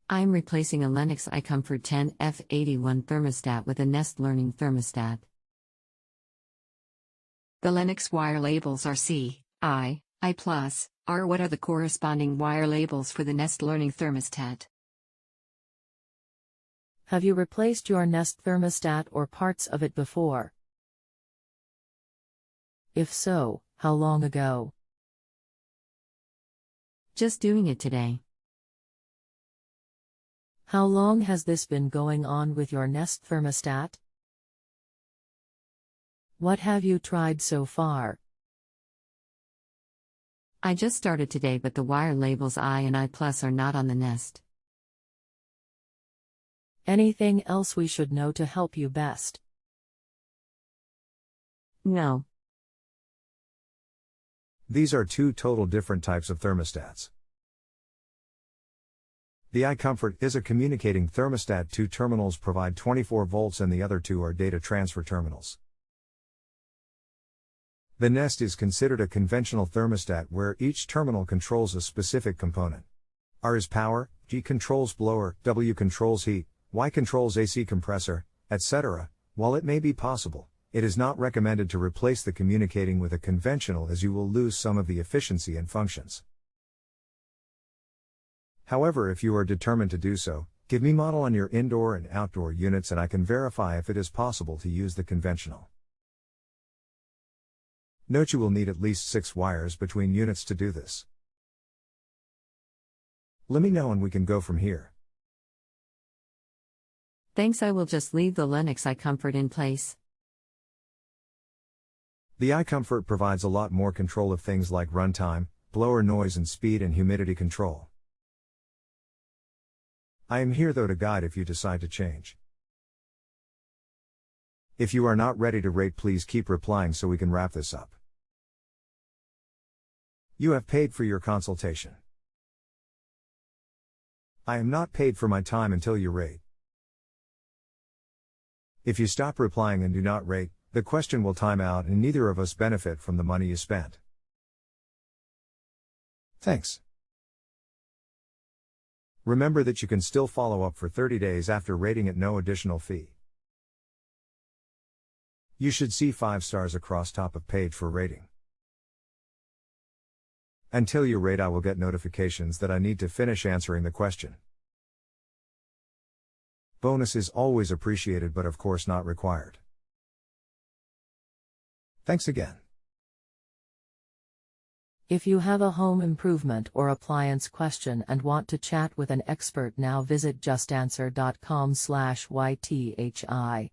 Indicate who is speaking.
Speaker 1: I'm replacing a Lennox iComfort 10F81 thermostat with a Nest Learning Thermostat.
Speaker 2: The Lennox wire labels are C, I, I+, R. What are the corresponding wire labels for the Nest Learning Thermostat?
Speaker 3: Have you replaced your Nest thermostat or parts of it before? If so, how long ago?
Speaker 1: Just doing it today.
Speaker 3: How long has this been going on with your Nest thermostat? What have you tried so far?
Speaker 1: I just started today, but the wire labels I and I+ are not on the Nest.
Speaker 3: Anything else we should know to help you best?
Speaker 1: No.
Speaker 4: These are two total different types of thermostats. The iComfort is a communicating thermostat. Two terminals provide 24 volts and the other two are data transfer terminals. The Nest is considered a conventional thermostat where each terminal controls a specific component. R is power, G controls blower, W controls heat, Y controls AC compressor, etc. While it may be possible, it is not recommended to replace the communicating with a conventional, as you will lose some of the efficiency and functions. However, if you are determined to do so, give me model on your indoor and outdoor units and I can verify if it is possible to use the conventional. Note you will need at least 6 wires between units to do this. Let me know and we can go from here.
Speaker 1: Thanks. I will just leave the Lennox iComfort in place.
Speaker 4: The iComfort provides a lot more control of things like runtime, blower noise and speed and humidity control. I am here though to guide if you decide to change. If you are not ready to rate, please keep replying so we can wrap this up. You have paid for your consultation. I am not paid for my time until you rate. If you stop replying and do not rate, the question will time out and neither of us benefit from the money you spent. Thanks. Remember that you can still follow up for 30 days after rating at no additional fee. You should see 5 stars across top of page for rating. Until you rate, I will get notifications that I need to finish answering the question. Bonus is always appreciated but of course not required. Thanks again.
Speaker 3: If you have a home improvement or appliance question and want to chat with an expert now, visit justanswer.com/ythi.